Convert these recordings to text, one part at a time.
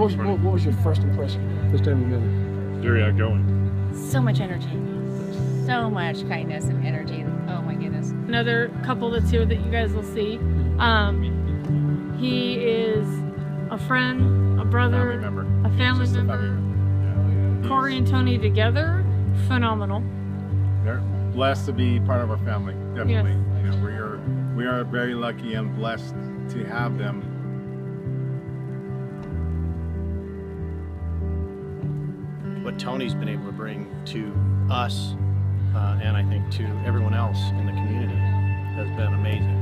What was your first impression? First time you met her? Very outgoing. So much energy. So much kindness and energy. Oh my goodness. Another couple that's here that you guys will see. He is a friend, a brother, a family member. Kori and Tony together, phenomenal. They're blessed to be part of our family, definitely. Yes. You know, we are very lucky and blessed to have them. What Tony's been able to bring to us, and I think to everyone else in the community, has been amazing.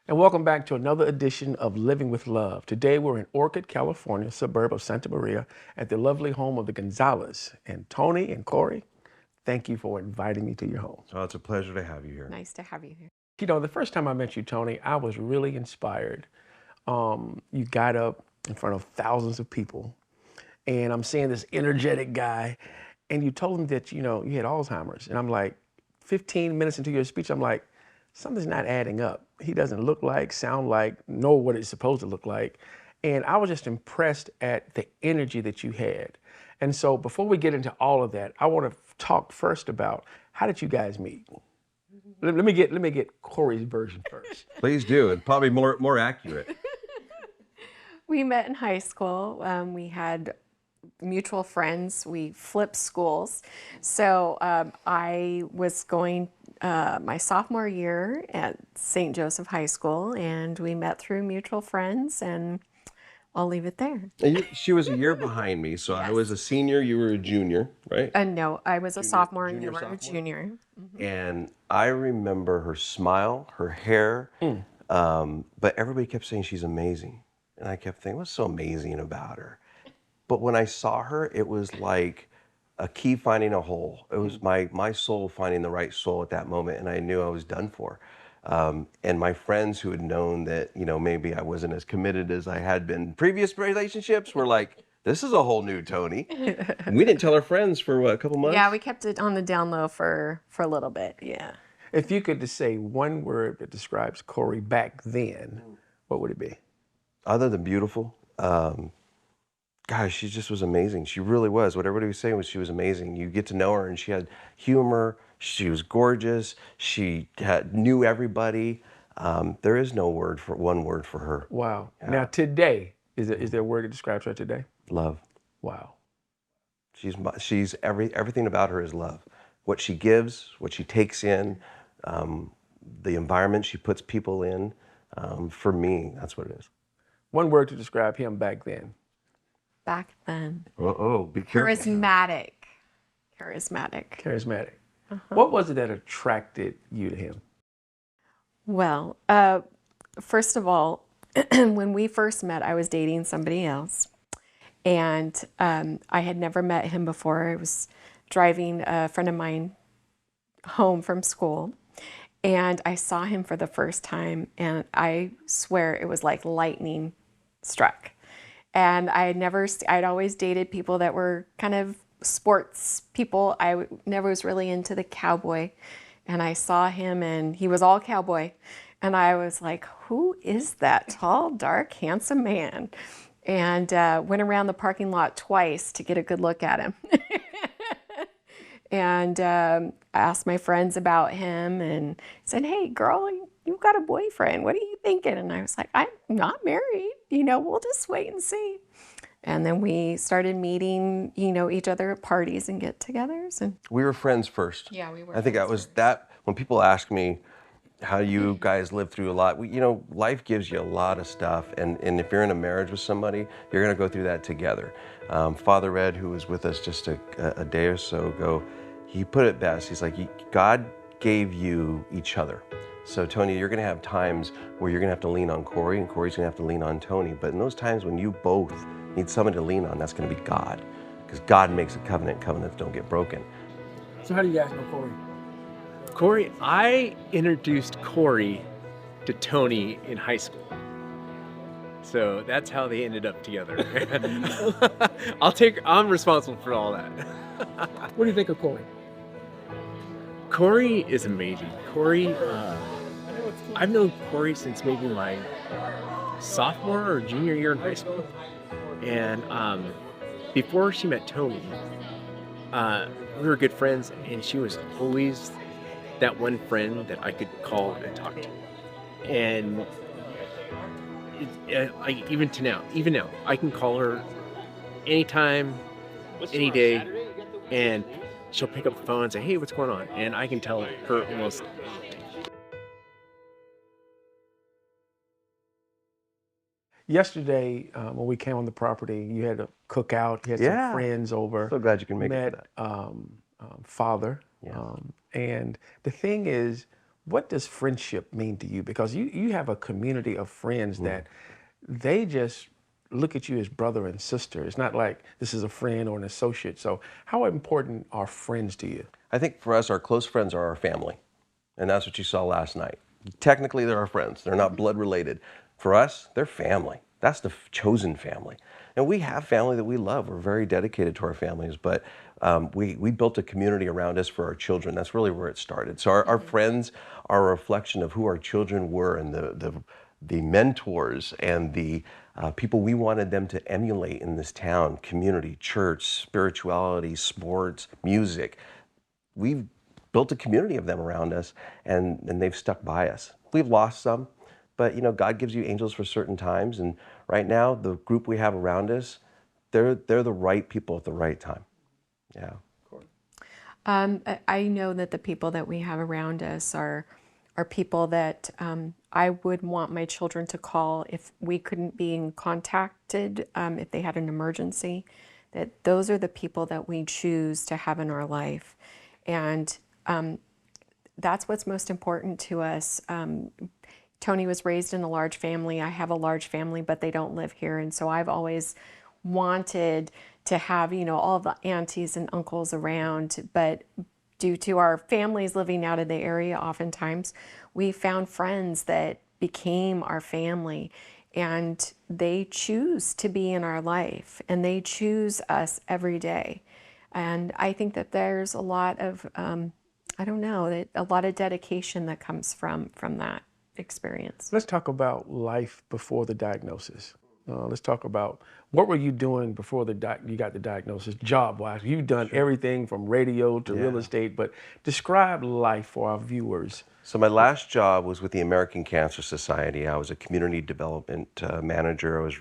And welcome back to another edition of Living with Love. Today we're in Orchid, California, suburb of Santa Maria, at the lovely home of the Gonzales. And Tony and Kori, thank you for inviting me to your home. Oh, it's a pleasure to have you here. Nice to have you here. You know, the first time I met you, Tony, I was really inspired. You got up in front of thousands of people, and I'm seeing this energetic guy, and you told him that, you know, you had Alzheimer's. And I'm like, 15 minutes into your speech, I'm like, something's not adding up. He doesn't look like, sound like, know what it's supposed to look like. And I was just impressed at the energy that you had. And so before we get into all of that, I want to talk first about, how did you guys meet? Let me get Kori's version first. Please do. It's probably more accurate. We met in high school. We had mutual friends. We flipped schools. So I was going my sophomore year at St. Joseph High School, and we met through mutual friends, and I'll leave it there. She was a year behind me, so yes. I was a senior, you were a junior, right? No, I was a sophomore and you were a junior. Mm-hmm. And I remember her smile, her hair, but everybody kept saying she's amazing. And I kept thinking, what's so amazing about her? But when I saw her, it was like a key finding a hole. It was my soul finding the right soul at that moment, and I knew I was done for. And my friends who had known that, you know, maybe I wasn't as committed as I had been in previous relationships were like, this is a whole new Tony. And we didn't tell our friends for what, a couple months? Yeah, we kept it on the down low for a little bit, yeah. If you could just say one word that describes Kori back then, what would it be? Other than beautiful, gosh, she just was amazing. She really was. What everybody was saying was she was amazing. You get to know her, and she had humor. She was gorgeous. She knew everybody. There is no one word for her. Wow. Yeah. Now today, is there a word that describes her today? Love. Wow. She's everything about her is love. What she gives, what she takes in, the environment she puts people in. For me, that's what it is. One word to describe him back then. Back then. Be careful. Charismatic. Charismatic. What was it that attracted you to him? Well, first of all, when we first met, I was dating somebody else. And I had never met him before. I was driving a friend of mine home from school. And I saw him for the first time. And I swear it was like lightning struck. And I'd always dated people that were kind of sports people. I never was really into the cowboy. And I saw him and he was all cowboy. And I was like, who is that tall, dark, handsome man? And went around the parking lot twice to get a good look at him. And asked my friends about him and said, hey, girl, you've got a boyfriend. What are you thinking? And I was like, I'm not married. You know, we'll just wait and see. And then we started meeting, you know, each other at parties and get-togethers. And we were friends first. Yeah, we were. I think that was that. When people ask me how you guys live through a lot, you know, life gives you a lot of stuff. And if you're in a marriage with somebody, you're going to go through that together. Father Ed, who was with us just a day or so ago, he put it best. He's like, God gave you each other. So Tony, you're gonna have times where you're gonna have to lean on Kori, and Kori's gonna have to lean on Tony. But in those times when you both need someone to lean on, that's gonna be God. Because God makes a covenant, covenants don't get broken. So how do you guys know Kori? Kori, I introduced Kori to Tony in high school. So that's how they ended up together. I'm responsible for all that. What do you think of Kori? Kori is amazing. Kori, I've known Kori since maybe my sophomore or junior year in high school. And before she met Tony, we were good friends, and she was always that one friend that I could call and talk to. And even now, I can call her anytime, any day, and she'll pick up the phone and say, "Hey, what's going on?" And I can tell her almost. Yesterday, when we came on the property, you had a cookout. You had some friends over. So glad you can make met, it for that. Father. Yeah. And the thing is, what does friendship mean to you? Because you have a community of friends that they just look at you as brother and sister. It's not like this is a friend or an associate. So how important are friends to you? I think for us, our close friends are our family. And that's what you saw last night. Technically, they're our friends. They're not blood related. For us, they're family. That's the chosen family. And we have family that we love. We're very dedicated to our families, but we built a community around us for our children. That's really where it started. So our friends are a reflection of who our children were, and the mentors and the people we wanted them to emulate in this town: community, church, spirituality, sports, music. We've built a community of them around us, and they've stuck by us. We've lost some, but God gives you angels for certain times, and right now the group we have around us, they're the right people at the right time. Yeah. I know that the people that we have around us are people that I would want my children to call if we couldn't be contacted, if they had an emergency. That those are the people that we choose to have in our life, and that's what's most important to us. Tony was raised in a large family. I have a large family, but they don't live here, and so I've always wanted to have, all the aunties and uncles around, but due to our families living out of the area, oftentimes we found friends that became our family, and they choose to be in our life, and they choose us every day. And I think that there's a lot of, a lot of dedication that comes from that experience. Let's talk about life before the diagnosis. Let's talk about what were you doing before you got the diagnosis, job-wise? You've done everything from radio to real estate, but describe life for our viewers. So my last job was with the American Cancer Society. I was a community development manager. I was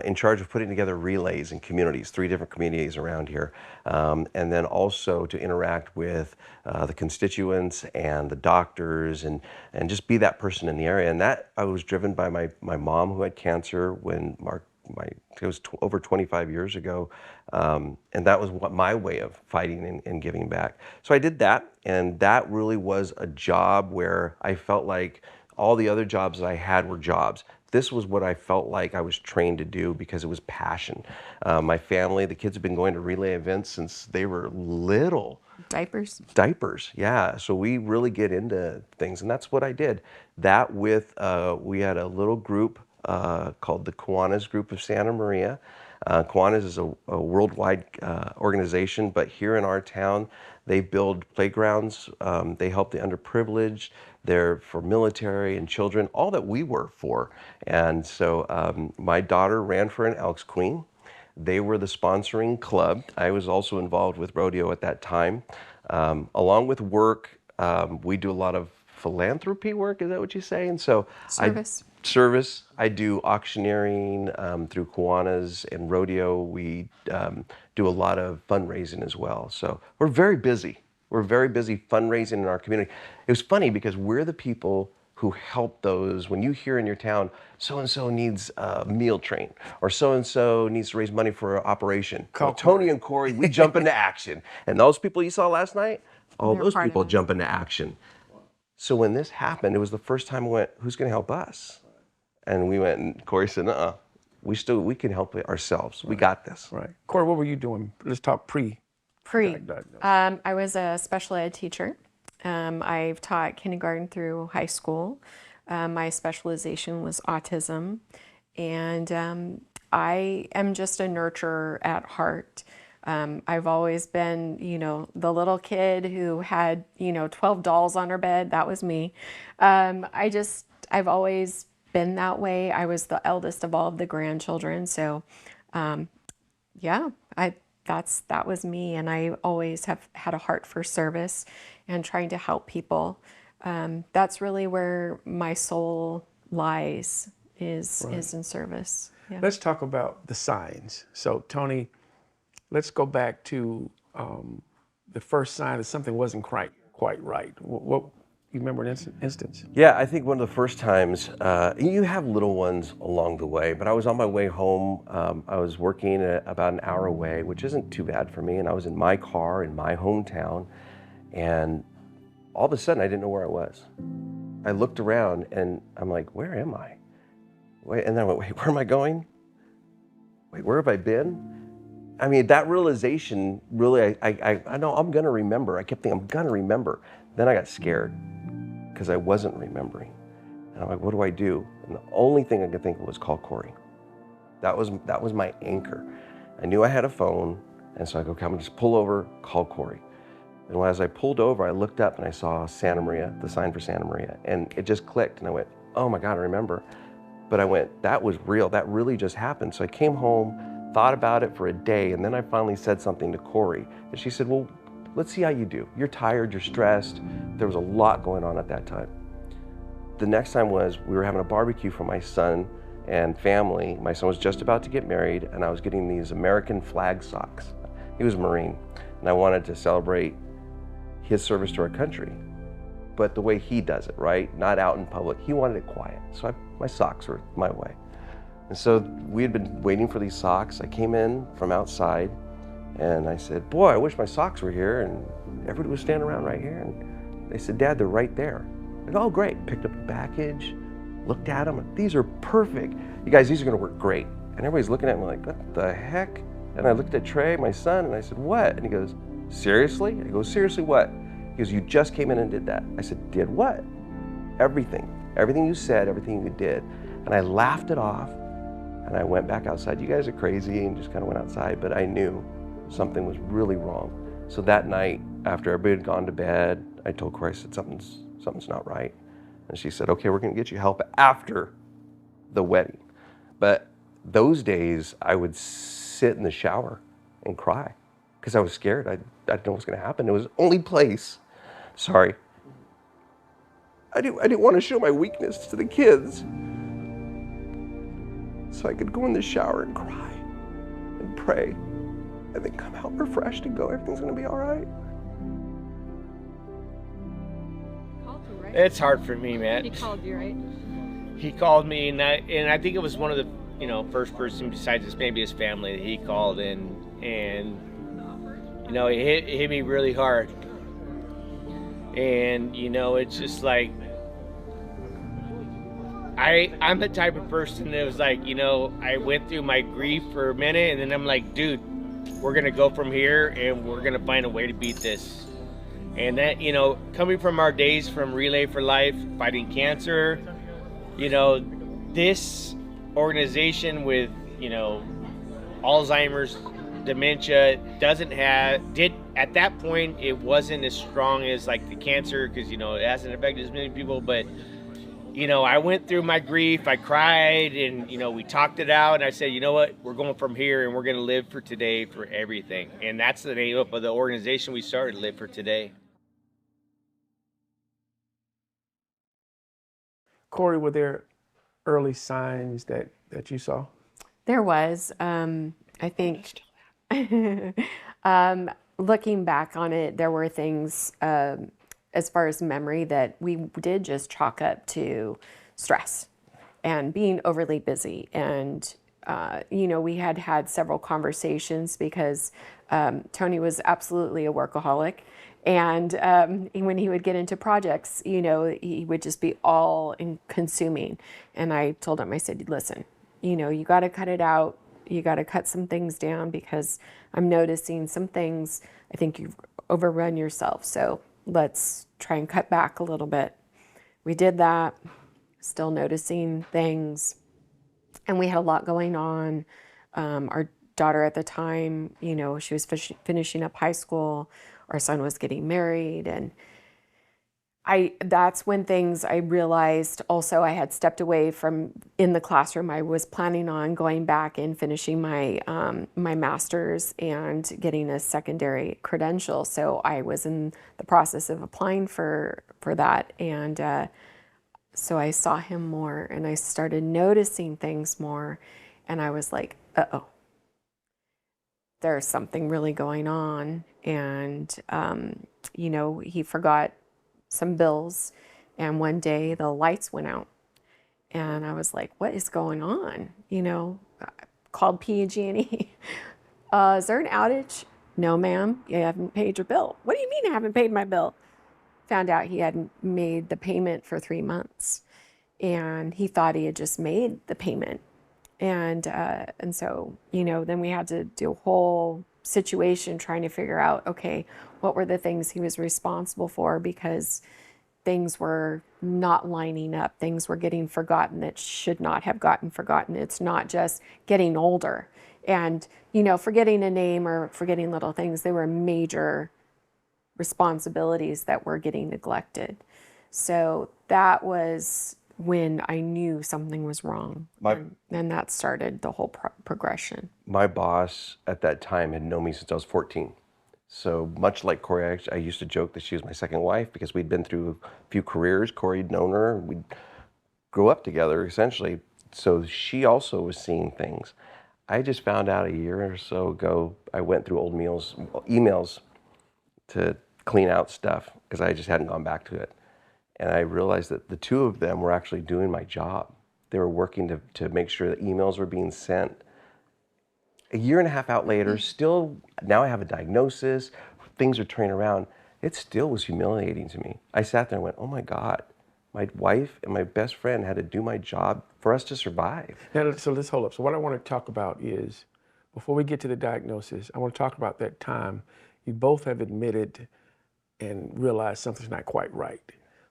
in charge of putting together relays in communities, 3 different communities around here, and then also to interact with the constituents and the doctors, and just be that person in the area. And that I was driven by my mom, who had cancer when it was over 25 years ago, and that was my way of fighting and giving back. So I did that, and that really was a job where I felt like all the other jobs that I had were jobs. This was what I felt like I was trained to do because it was passion. My family, the kids have been going to relay events since they were little. Diapers, yeah. So we really get into things, and that's what I did. That with, we had a little group called the Kiwanis Group of Santa Maria. Kiwanis is a worldwide organization, but here in our town, they build playgrounds. They help the underprivileged. They're for military and children, all that we were for. And so my daughter ran for an Elks Queen. They were the sponsoring club. I was also involved with rodeo at that time. Along with work, we do a lot of philanthropy work, is that what you say? And so service. I do auctioneering through Kiwanis and rodeo. We do a lot of fundraising as well. So we're very busy. We're very busy fundraising in our community. It was funny because we're the people who help those. When you hear in your town, so-and-so needs a meal train, or so-and-so needs to raise money for an operation. Well, Tony and Kori, we jump into action. And those people you saw last night, all those people jump into action. So when this happened, it was the first time we went, who's going to help us? And we went, and Kori said, we can help ourselves. We got this. Right. Kori, what were you doing? Let's talk pre. I was a special ed teacher. I've taught kindergarten through high school. My specialization was autism. And I am just a nurturer at heart. I've always been, the little kid who had, 12 dolls on her bed. That was me. I've always been that way. I was the eldest of all of the grandchildren. So, yeah, that was me. And I always have had a heart for service and trying to help people. That's really where my soul lies, is in service. Yeah. Let's talk about the signs. So, Tony, let's go back to the first sign that something wasn't quite right. What you remember an instance? Yeah, I think one of the first times, you have little ones along the way, but I was on my way home. I was working about an hour away, which isn't too bad for me, and I was in my car in my hometown, and all of a sudden I didn't know where I was. I looked around and I'm like, where am I? Wait, and then I went, wait, where am I going? Wait, where have I been? I mean, that realization really, I know I'm gonna remember. I kept thinking, I'm gonna remember. Then I got scared because I wasn't remembering. And I'm like, what do I do? And the only thing I could think of was call Kori. That was my anchor. I knew I had a phone, and so I go, okay, I'm gonna just pull over, call Kori. And as I pulled over, I looked up and I saw Santa Maria, the sign for Santa Maria, and it just clicked, and I went, oh my God, I remember. But I went, that was real, that really just happened. So I came home, thought about it for a day, and then I finally said something to Kori. And she said, well, let's see how you do. You're tired, you're stressed. There was a lot going on at that time. The next time was, we were having a barbecue for my son and family. My son was just about to get married, and I was getting these American flag socks. He was a Marine, and I wanted to celebrate his service to our country, but the way he does it, right? Not out in public. He wanted it quiet. So my socks were my way. And so we had been waiting for these socks. I came in from outside and I said, boy, I wish my socks were here. And everybody was standing around right here. And they said, Dad, they're right there. I go, oh, great. Picked up the package, looked at them. These are perfect. You guys, these are gonna work great. And everybody's looking at me like, what the heck? And I looked at Trey, my son, and I said, what? And he goes, seriously? I go, seriously what? He goes, you just came in and did that. I said, did what? Everything. Everything you said, everything you did. And I laughed it off, and I went back outside. You guys are crazy, and just kind of went outside, but I knew something was really wrong. So that night, after everybody had gone to bed, I told Kori, I said, something's not right. And she said, okay, we're gonna get you help after the wedding. But those days, I would sit in the shower and cry because I was scared. I didn't know what was gonna happen. It was the only place. Sorry. I didn't want to show my weakness to the kids. So I could go in the shower and cry and pray and then come out refreshed and go, everything's gonna be all right. It's hard for me, man. He called you, right? He called me, and I think it was one of the first person besides maybe his family that he called in, and it hit me really hard. And it's just like I'm the type of person that was like, I went through my grief for a minute, and then I'm like, dude, we're gonna go from here and we're gonna find a way to beat this. And that, coming from our days from Relay for Life, fighting cancer, this organization with, Alzheimer's, dementia, at that point, it wasn't as strong as like the cancer, because, it hasn't affected as many people, but, I went through my grief, I cried, and, we talked it out, and I said, you know what, we're going from here, and we're going to live for today for everything. And that's the name of the organization we started, Live for Today. Kori, were there early signs that you saw? There was. I think looking back on it, there were things as far as memory that we did just chalk up to stress and being overly busy. And, we had several conversations because Tony was absolutely a workaholic. And when he would get into projects, he would just be all consuming. And I told him, I said, listen, you got to cut it out. You got to cut some things down because I'm noticing some things. I think you've overrun yourself. So let's try and cut back a little bit. We did that, still noticing things. And we had a lot going on. Our daughter at the time, you know, she was finishing up high school. Our son was getting married, and that's when I realized also I had stepped away from in the classroom. I was planning on going back and finishing my my master's and getting a secondary credential. So I was in the process of applying for that, and so I saw him more, and I started noticing things more, and I was like, uh-oh, there's something really going on. And you know, he forgot some bills, and one day the lights went out, and I was like, what is going on? You know, I called PG&E. Is there an outage? No, ma'am, you haven't paid your bill. What do you mean I haven't paid my bill? Found out he hadn't made the payment for 3 months, and he thought he had just made the payment. And so, you know, then we had to do a whole situation trying to figure out, okay, what were the things he was responsible for, because things were not lining up. Things were getting forgotten that should not have gotten forgotten. It's not just getting older and, you know, forgetting a name or forgetting little things. They were major responsibilities that were getting neglected. So that was when I knew something was wrong. And that started the whole progression. My boss at that time had known me since I was 14. So much like Kori, I used to joke that she was my second wife because we'd been through a few careers. Kori had known her, and we'd grow up together essentially. So she also was seeing things. I just found out a year or so ago, I went through old emails to clean out stuff because I just hadn't gone back to it. And I realized that the two of them were actually doing my job. They were working to make sure that emails were being sent. A year and a half out later, still, now I have a diagnosis, things are turning around. It still was humiliating to me. I sat there and went, oh my God, my wife and my best friend had to do my job for us to survive. Now, so let's hold up. So what I want to talk about is, before we get to the diagnosis, I want to talk about that time you both have admitted and realized something's not quite right.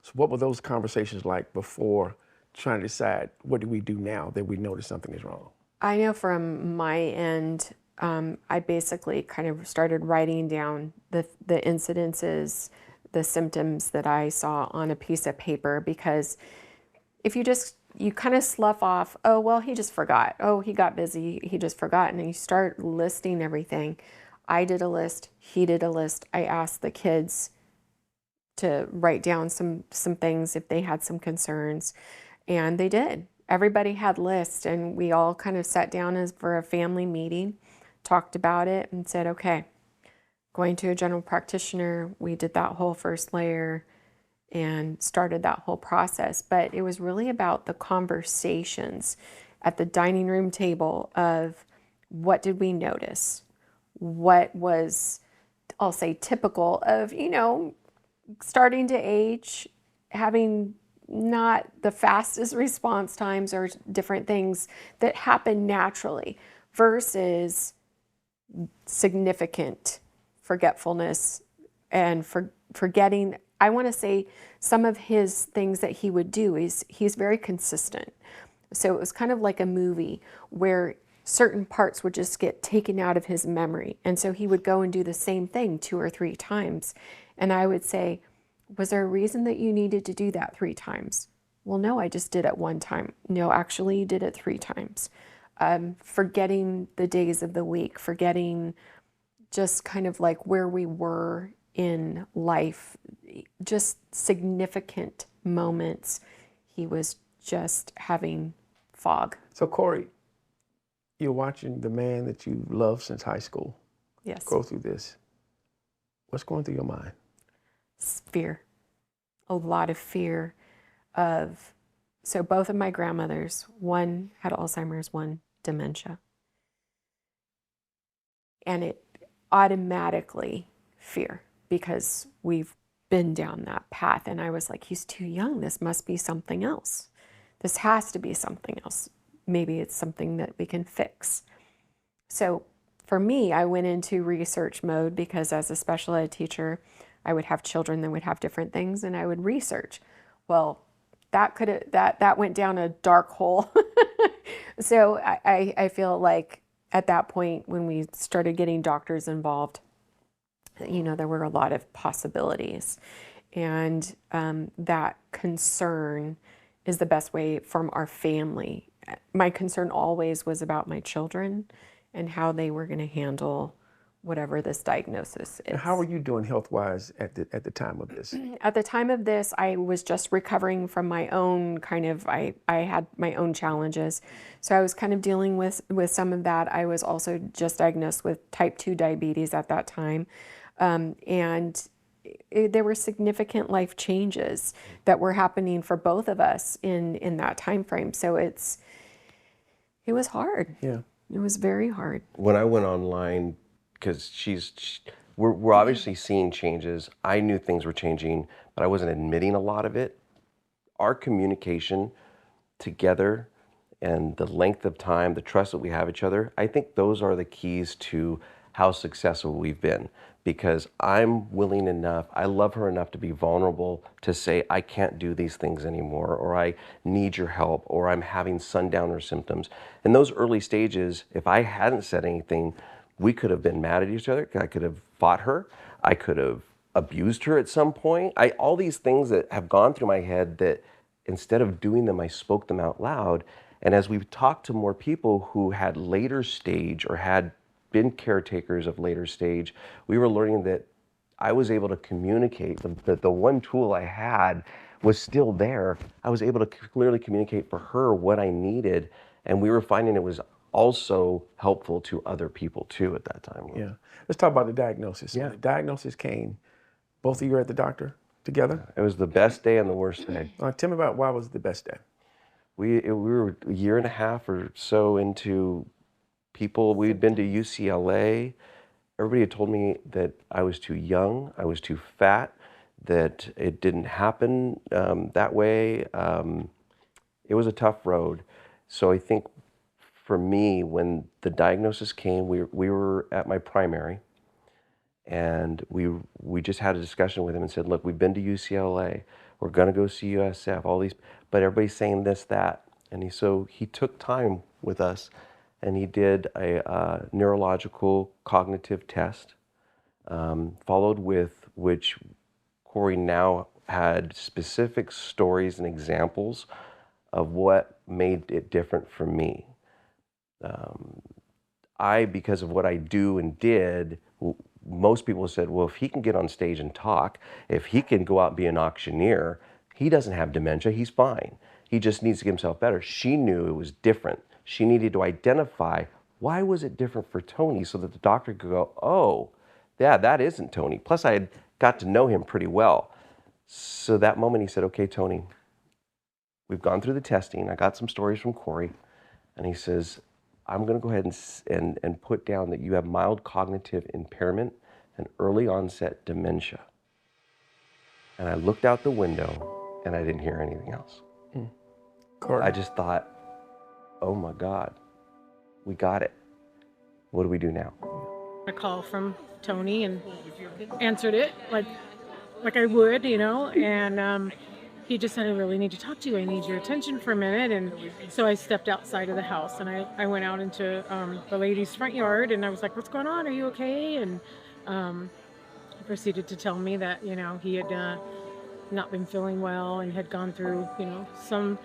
So what were those conversations like before trying to decide what do we do now that we notice something is wrong? I know from my end, I basically kind of started writing down the incidences, the symptoms that I saw on a piece of paper, because if you kind of slough off, oh, well, he just forgot. Oh, he got busy, he just forgot. And you start listing everything. I did a list, he did a list. I asked the kids to write down some things if they had some concerns, and they did. Everybody had lists, and we all kind of sat down for a family meeting, talked about it, and said, okay, going to a general practitioner. We did that whole first layer and started that whole process. But it was really about the conversations at the dining room table of what did we notice? What was, I'll say, typical of, you know, starting to age, having not the fastest response times or different things that happen naturally versus significant forgetfulness and forgetting. I want to say some of his things that he would do is he's very consistent. So it was kind of like a movie where certain parts would just get taken out of his memory. And so he would go and do the same thing 2 or 3 times. And I would say, was there a reason that you needed to do that 3 times? Well, no, I just did it 1 time. No, actually you did it 3 times. Forgetting the days of the week, forgetting just kind of like where we were in life, just significant moments. He was just having fog. So Kori, you're watching the man that you loved since high school go through this. What's going through your mind? Fear, a lot of fear of, so both of my grandmothers, one had Alzheimer's, one dementia. And it automatically fear, because we've been down that path. And I was like, he's too young. This must be something else. This has to be something else. Maybe it's something that we can fix. So for me, I went into research mode, because as a special ed teacher, I would have children that would have different things, and I would research. Well, that went down a dark hole. So I feel like at that point when we started getting doctors involved, there were a lot of possibilities. And that concern is the best way from our family. My concern always was about my children and how they were going to handle whatever this diagnosis is. And how were you doing health-wise at the time of this? At the time of this, I was just recovering from my own I had my own challenges. So I was kind of dealing with some of that. I was also just diagnosed with type 2 diabetes at that time. And there were significant life changes that were happening for both of us in that time frame. So it was hard. Yeah. It was very hard. When I went online, because we're obviously seeing changes. I knew things were changing, but I wasn't admitting a lot of it. Our communication together and the length of time, the trust that we have each other, I think those are the keys to how successful we've been. Because I'm willing enough, I love her enough to be vulnerable to say, I can't do these things anymore, or I need your help, or I'm having sundowner symptoms. In those early stages, if I hadn't said anything, we could have been mad at each other. I could have fought her. I could have abused her at some point. All these things that have gone through my head that instead of doing them, I spoke them out loud. And as we've talked to more people who had later stage or had been caretakers of later stage, we were learning that I was able to communicate. The one tool I had was still there. I was able to clearly communicate for her what I needed. And we were finding it was also helpful to other people too at that time. Yeah. Let's talk about the diagnosis. Yeah. The diagnosis came, both of you were at the doctor together? It was the best day and the worst day. Tell me about why was it the best day? We were a year and a half or so into people. We'd been to UCLA. Everybody had told me that I was too young, I was too fat, that it didn't happen that way. It was a tough road. So I think for me, when the diagnosis came, we were at my primary, and we just had a discussion with him and said, look, we've been to UCLA, we're gonna go see USF, all these, but everybody's saying this, that. And so he took time with us and he did a neurological cognitive test, followed with which Kori now had specific stories and examples of what made it different for me. Because of what I do and did, most people said, well, if he can get on stage and talk, if he can go out and be an auctioneer, he doesn't have dementia, he's fine. He just needs to get himself better. She knew it was different. She needed to identify, why was it different for Tony, so that the doctor could go, oh, yeah, that isn't Tony. Plus I had got to know him pretty well. So that moment he said, okay, Tony, we've gone through the testing. I got some stories from Kori. And he says, I'm going to go ahead and put down that you have mild cognitive impairment and early onset dementia. And I looked out the window and I didn't hear anything else. I just thought, oh my God, we got it. What do we do now? A call from Tony and answered it like I would, and he just said, I really need to talk to you. I need your attention for a minute. And so I stepped outside of the house and I went out into the lady's front yard and I was like, what's going on? Are you okay? And he proceeded to tell me that, he had not been feeling well and had gone through, some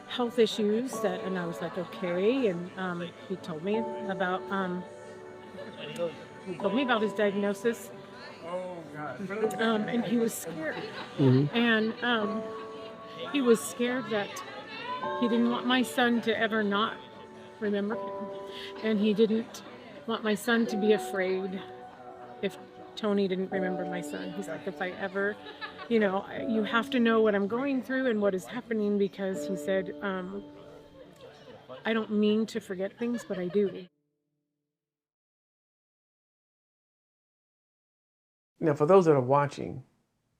health issues and I was like, okay. And he told me about his diagnosis. And he was scared. And he was scared that he didn't want my son to ever not remember him. And he didn't want my son to be afraid if Tony didn't remember my son. He's like, if I ever, you have to know what I'm going through and what is happening, because he said, I don't mean to forget things, but I do. Now, for those that are watching,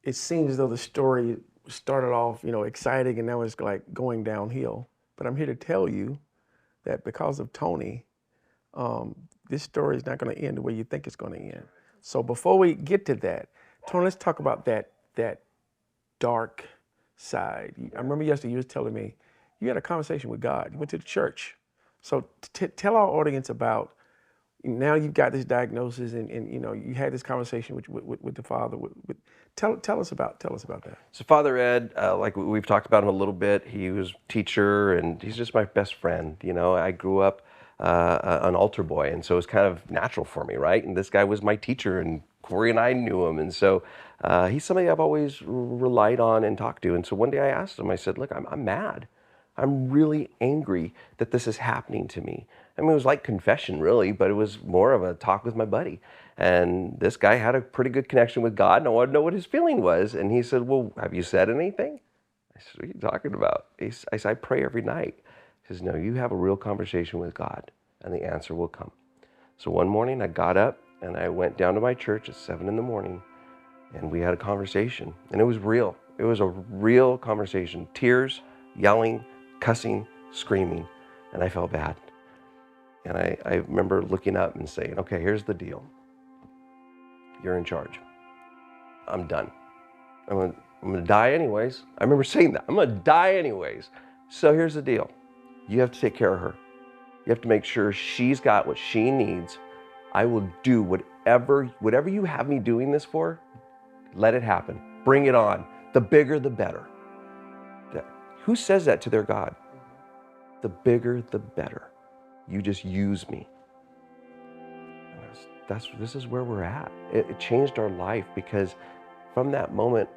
it seems as though the story started off, exciting, and now it's like going downhill. But I'm here to tell you that because of Tony, this story is not going to end the way you think it's going to end. So before we get to that, Tony, let's talk about that dark side. I remember yesterday you was telling me you had a conversation with God. You went to the church So tell our audience about, now you've got this diagnosis, and you had this conversation with the father. Tell us about that. So Father Ed, like we've talked about him a little bit, he was teacher and he's just my best friend. I grew up an altar boy, and so it was kind of natural for me, right? And this guy was my teacher, and Kori and I knew him, and so he's somebody I've always relied on and talked to. And so one day I asked him, I said, look, I'm mad. I'm really angry that this is happening to me. I mean, it was like confession, really, but it was more of a talk with my buddy. And this guy had a pretty good connection with God, and I wanted to know what his feeling was. And he said, well, have you said anything? I said, what are you talking about? I said, I pray every night. He says, no, you have a real conversation with God, and the answer will come. So one morning I got up, and I went down to my church at 7 in the morning, and we had a conversation. And it was real. It was a real conversation. Tears, yelling, cussing, screaming, and I felt bad. And I remember looking up and saying, okay, here's the deal. You're in charge. I'm done. I'm gonna die anyways. I remember saying that. I'm gonna die anyways. So here's the deal. You have to take care of her. You have to make sure she's got what she needs. I will do whatever you have me doing this for, let it happen. Bring it on. The bigger, the better. Who says that to their God? The bigger, the better. You just use me. This is where we're at. It changed our life, because from that moment,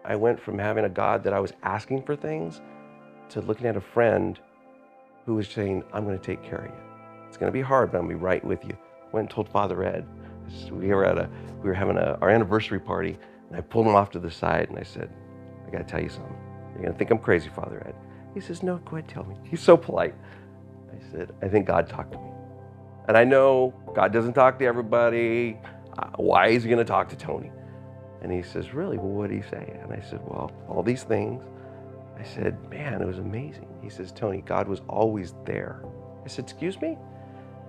I went from having a God that I was asking for things to looking at a friend who was saying, I'm going to take care of you. It's going to be hard, but I'm going to be right with you. Went and told Father Ed. We were having our anniversary party, and I pulled him off to the side, and I said, I got to tell you something. You're going to think I'm crazy, Father Ed. He says, no, go ahead, tell me. He's so polite. I said, I think God talked to me. And I know God doesn't talk to everybody. Why is he going to talk to Tony? And he says, really? Well, what did he say? And I said, well, all these things. I said, man, it was amazing. He says, Tony, God was always there. I said, excuse me?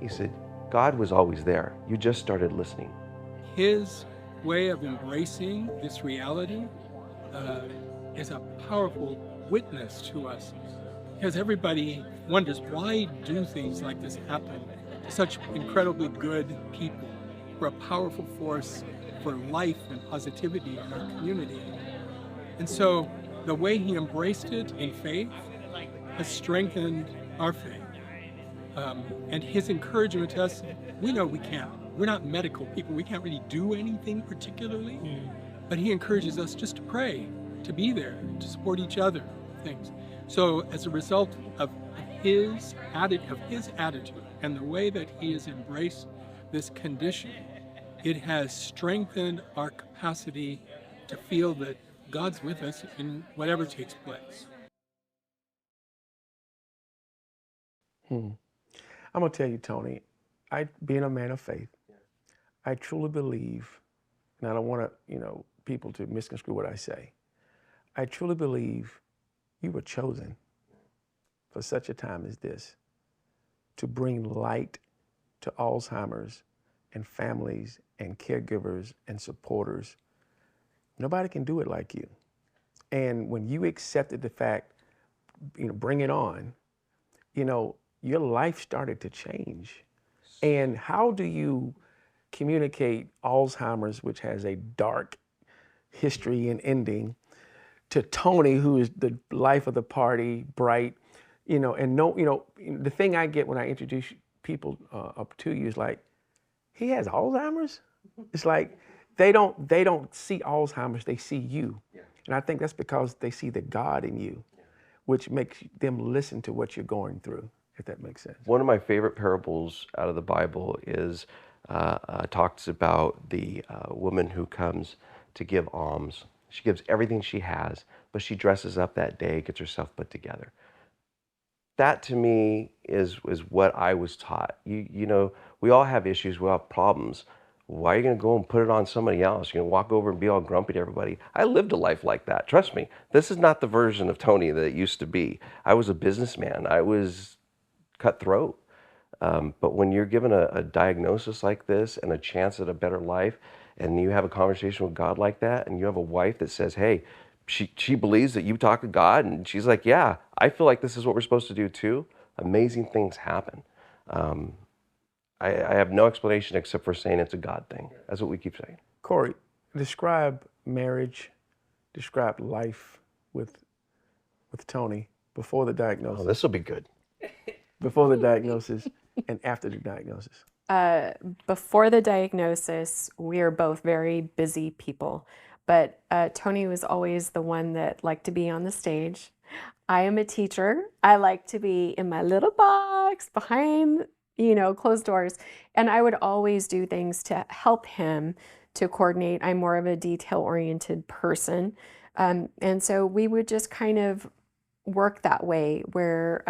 He said, God was always there. You just started listening. His way of embracing this reality is a powerful witness to us, because everybody wonders, why do things like this happen to such incredibly good people who are a powerful force for life and positivity in our community? And so the way he embraced it in faith has strengthened our faith. And his encouragement to us, we know we can't. We're not medical people. We can't really do anything particularly. But he encourages us just to pray, to be there, to support each other, things. So as a result of his attitude and the way that he has embraced this condition, it has strengthened our capacity to feel that God's with us in whatever takes place. I'm going to tell you, Tony, being a man of faith, I truly believe, and I don't want to, people to misconstrue what I say. I truly believe you were chosen for such a time as this to bring light to Alzheimer's and families and caregivers and supporters. Nobody can do it like you. And when you accepted the fact, bring it on, your life started to change. And how do you communicate Alzheimer's, which has a dark history and ending, to Tony, who is the life of the party, bright, the thing I get when I introduce people up to you is like, he has Alzheimer's? It's like, they don't see Alzheimer's, they see you. Yeah. And I think that's because they see the God in you, which makes them listen to what you're going through, if that makes sense. One of my favorite parables out of the Bible is talks about the woman who comes to give alms. She gives everything she has, but she dresses up that day, gets herself put together. That to me is what I was taught. We all have issues, we all have problems. Why are you going to go and put it on somebody else? You're going to walk over and be all grumpy to everybody. I lived a life like that. Trust me, this is not the version of Tony that it used to be. I was a businessman. I was cutthroat. But when you're given a diagnosis like this and a chance at a better life, and you have a conversation with God like that, and you have a wife that says, hey, she believes that you talk to God, and she's like, yeah, I feel like this is what we're supposed to do too. amazing things happen. I have no explanation except for saying it's a God thing. That's what we keep saying. Kori, describe marriage, describe life with Tony before the diagnosis. Oh, this will be good. Before the diagnosis and after the diagnosis. Before the diagnosis, we are both very busy people, but Tony was always the one that liked to be on the stage. I am a teacher. I like to be in my little box behind, closed doors, and I would always do things to help him to coordinate. I'm more of a detail-oriented person, and so we would just kind of work that way where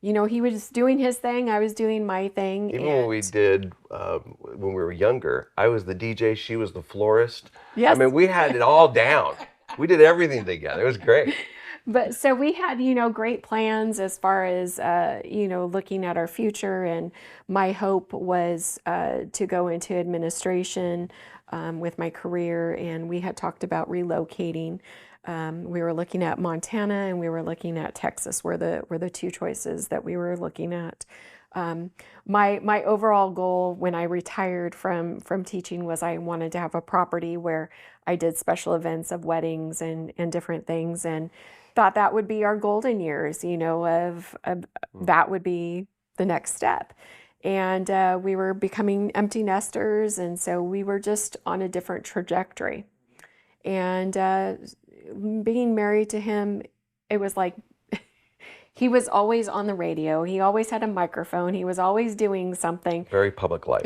he was doing his thing, I was doing my thing. Even when we did, when we were younger, I was the DJ, she was the florist. Yes. I mean, we had it all down. We did everything together. It was great. But so we had, great plans as far as, looking at our future. And my hope was to go into administration with my career. And we had talked about relocating. We were looking at Montana and we were looking at Texas were the two choices that we were looking at. My overall goal when I retired from teaching was I wanted to have a property where I did special events of weddings and different things, and thought that would be our golden years, of that would be the next step. And we were becoming empty nesters, and so we were just on a different trajectory. And being married to him, it was like he was always on the radio. He always had a microphone. He was always doing something. Very public life.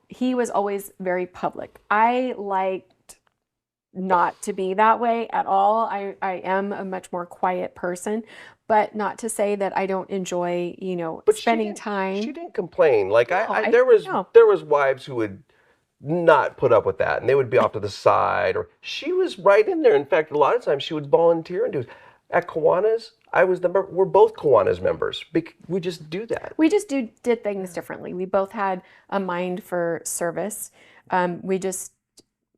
He was always very public. I liked not to be that way at all. I am a much more quiet person, but not to say that I don't enjoy, spending time. She didn't complain. Like No, there was wives who would not put up with that, and they would be off to the side, or she was right in there. In fact, a lot of times she would volunteer and do it. At Kiwanis, we're both Kiwanis members. We just do that. We just did things differently. We both had a mind for service. We just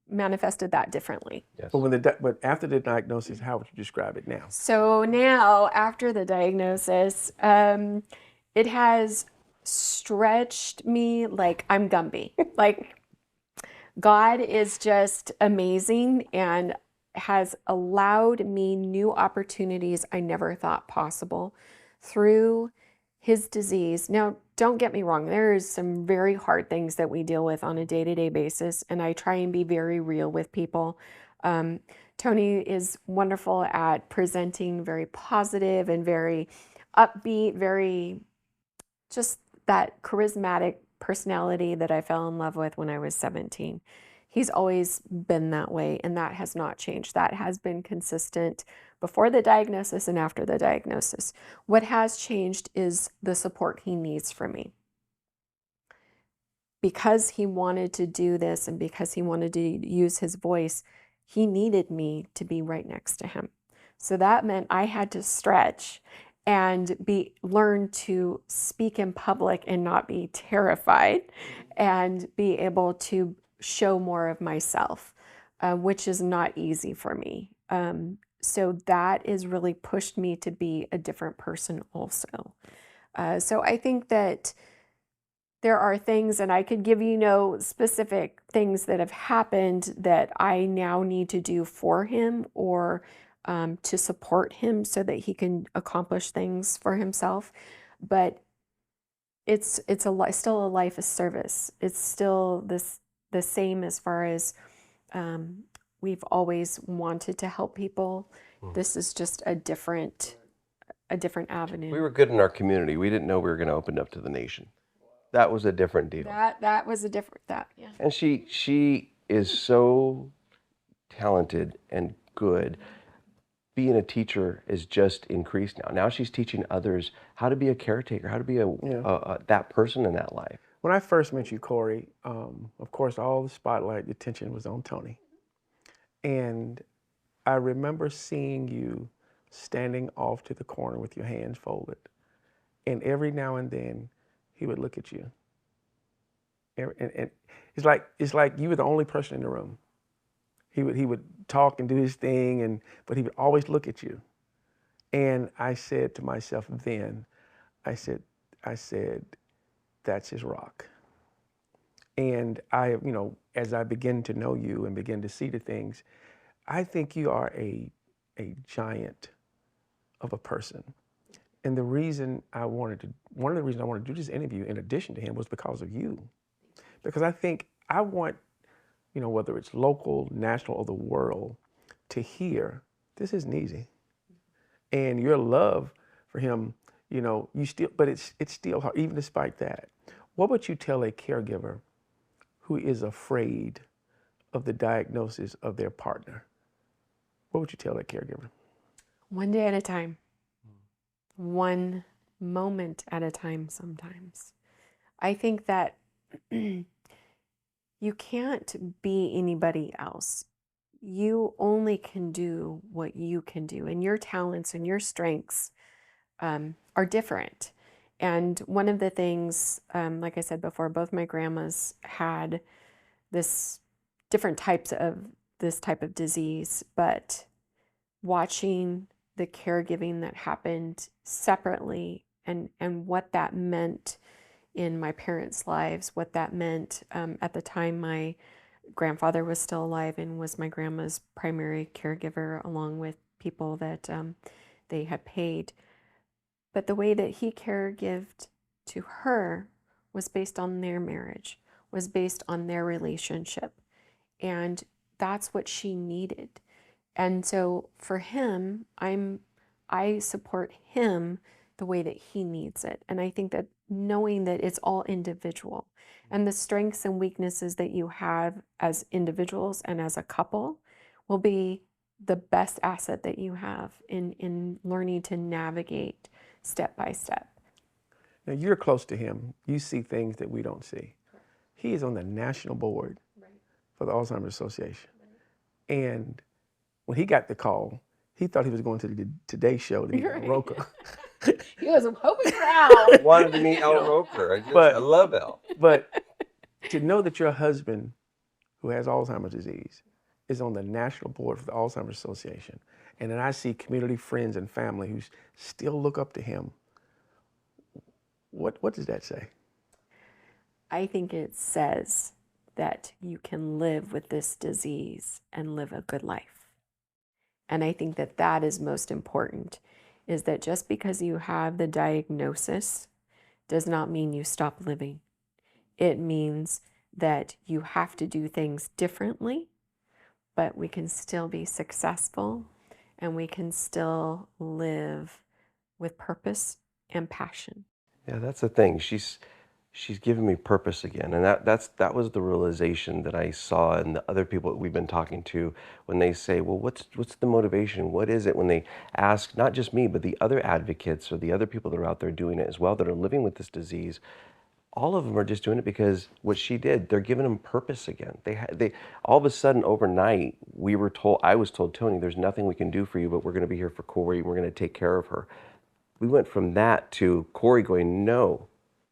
manifested that differently. Yes. But after the diagnosis, how would you describe it now? So now, after the diagnosis, it has stretched me like I'm Gumby. Like, God is just amazing and has allowed me new opportunities I never thought possible through his disease. Now, don't get me wrong, there's some very hard things that we deal with on a day-to-day basis, and I try and be very real with people. Tony is wonderful at presenting very positive and very upbeat, very just that charismatic personality that I fell in love with when I was 17. He's always been that way, and that has not changed. That has been consistent before the diagnosis and after the diagnosis. What has changed is the support he needs from me. Because he wanted to do this and because he wanted to use his voice, he needed me to be right next to him. So that meant I had to stretch and learn to speak in public and not be terrified, and be able to show more of myself, which is not easy for me. So that has really pushed me to be a different person also. So I think that there are things, and I could give you specific things that have happened that I now need to do for him or to support him so that he can accomplish things for himself. But it's still a life of service. It's still the same as far as we've always wanted to help people. This is just a different avenue. We were good in our community. We didn't know we were going to open up to the nation. That was a different deal. That was a different, yeah. And she is so talented and good. Being a teacher is just increased now. Now she's teaching others how to be a caretaker, how to be that person in that life. When I first met you, Kori, of course, all the spotlight, the attention was on Tony. And I remember seeing you standing off to the corner with your hands folded. And every now and then, he would look at you. And it's like you were the only person in the room. He would talk and do his thing, but he would always look at you. And I said to myself then, I said, that's his rock. And I, as I begin to know you and begin to see the things, I think you are a giant of a person. And one of the reasons I wanted to do this interview in addition to him was because of you. Because I think I want, whether it's local, national, or the world, to hear this isn't easy. And your love for him, but it's still hard, even despite that. What would you tell a caregiver who is afraid of the diagnosis of their partner? What would you tell that caregiver? One day at a time. One moment at a time sometimes. I think that you can't be anybody else. You only can do what you can do, and your talents and your strengths are different. And one of the things, like I said before, both my grandmas had different types of this type of disease, but watching the caregiving that happened separately and what that meant in my parents' lives, what that meant at the time my grandfather was still alive and was my grandma's primary caregiver along with people that they had paid. But the way that he caregived to her was based on their marriage, was based on their relationship. And that's what she needed. And so for him, I support him the way that he needs it. And I think that knowing that it's all individual and the strengths and weaknesses that you have as individuals and as a couple will be the best asset that you have in learning to navigate step by step. Now you're close to him. You see things that we don't see. He is on the national board for the Alzheimer Association. And when he got the call, he thought he was going to the Today Show to meet Al Roker. He was hoping for Al. Wanted to meet Al Roker. I love Al. But to know that your husband, who has Alzheimer's disease, is on the national board for the Alzheimer's Association, and then I see community friends and family who still look up to him, what does that say? I think it says that you can live with this disease and live a good life. And I think that that is most important, is that just because you have the diagnosis does not mean you stop living. It means that you have to do things differently, but we can still be successful and we can still live with purpose and passion. Yeah, that's the thing. She's given me purpose again, and that was the realization that I saw in the other people that we've been talking to when they say, well, what's the motivation? What is it? When they ask, not just me, but the other advocates or the other people that are out there doing it as well, that are living with this disease, all of them are just doing it because what she did, they're giving them purpose again. They all of a sudden overnight, I was told, Tony, there's nothing we can do for you, but we're going to be here for Kori. We're going to take care of her. We went from that to Kori going, no,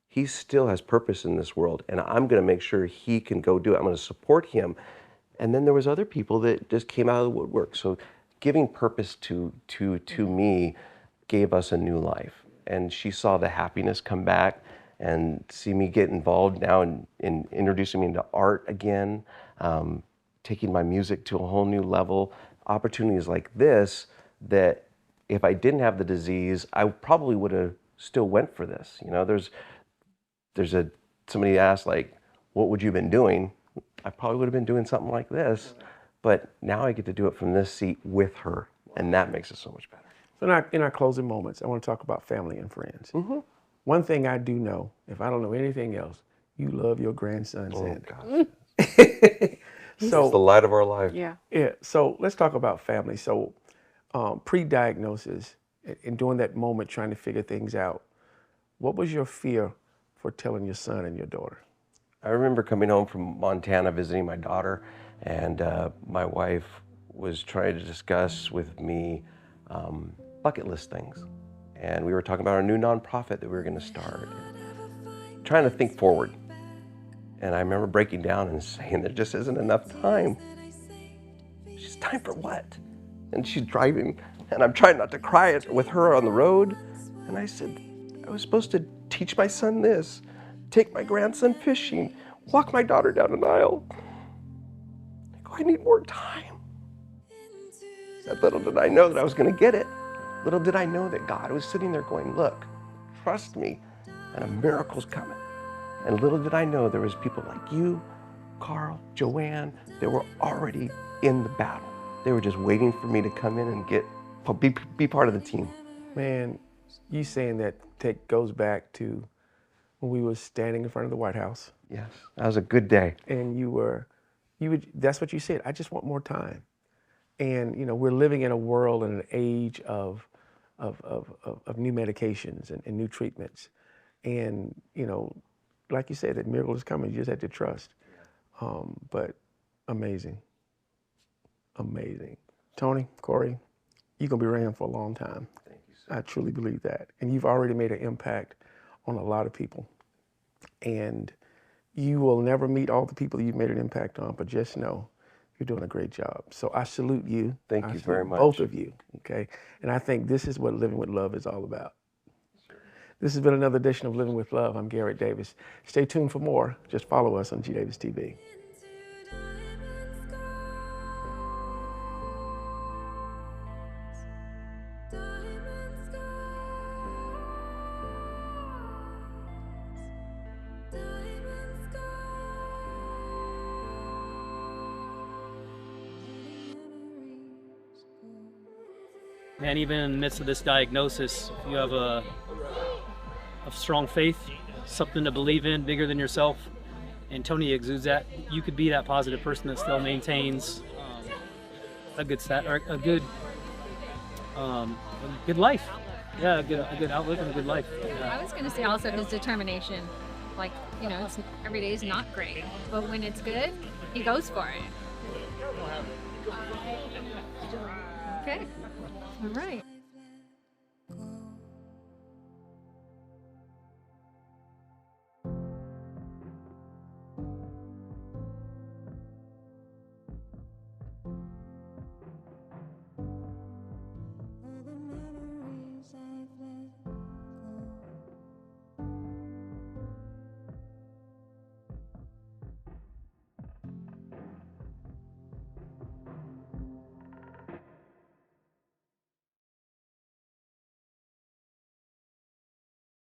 he still has purpose in this world, and I'm going to make sure he can go do it. I'm going to support him. And then there was other people that just came out of the woodwork. So giving purpose to me gave us a new life. And she saw the happiness come back and see me get involved now in introducing me into art again, taking my music to a whole new level. Opportunities like this that if I didn't have the disease, I probably would have still went for this. You know, somebody asked, like, what would you have been doing? I probably would have been doing something like this, but now I get to do it from this seat with her, and that makes it so much better. So in our closing moments, I want to talk about family and friends. Mm-hmm. One thing I do know, if I don't know anything else, you love your grandson, Xander. Oh, gosh. So it's the light of our life. Yeah. Yeah. So let's talk about family. So pre-diagnosis and during that moment trying to figure things out, what was your fear for telling your son and your daughter? I remember coming home from Montana visiting my daughter, and my wife was trying to discuss with me bucket list things. And we were talking about our new nonprofit that we were going to start, trying to think forward. And I remember breaking down and saying, there just isn't enough time. She's time for what? And she's driving, and I'm trying not to cry with her on the road. And I said, I was supposed to teach my son this, take my grandson fishing, walk my daughter down an aisle. I go, I need more time. Said, little did I know that I was going to get it. Little did I know that God was sitting there going, look, trust me, and a miracle's coming. And little did I know there was people like you, Carl, Joanne, that were already in the battle. They were just waiting for me to come in and be part of the team. Man, you saying that goes back to when we were standing in front of the White House. Yes, that was a good day. And that's what you said, I just want more time. And we're living in a world and an age of new medications and new treatments. And like you said, that miracle is coming. You just have to trust. But amazing. Tony, Kori, you're gonna be around for a long time. Thank you, sir. I truly believe that. And you've already made an impact on a lot of people. And you will never meet all the people you've made an impact on, but just know you're doing a great job. So I salute you. Thank you very much. Both of you, okay? And I think this is what Living with Love is all about. This has been another edition of Living with Love. I'm Garrett Davis. Stay tuned for more. Just follow us on Gdavis TV. And even in the midst of this diagnosis, you have a strong faith, something to believe in, bigger than yourself. And Tony exudes that. You could be that positive person that still maintains a good life. Yeah, a good outlook and a good life. Yeah. I was going to say also his determination. Like, every day is not great, but when it's good, he goes for it. Okay. All right.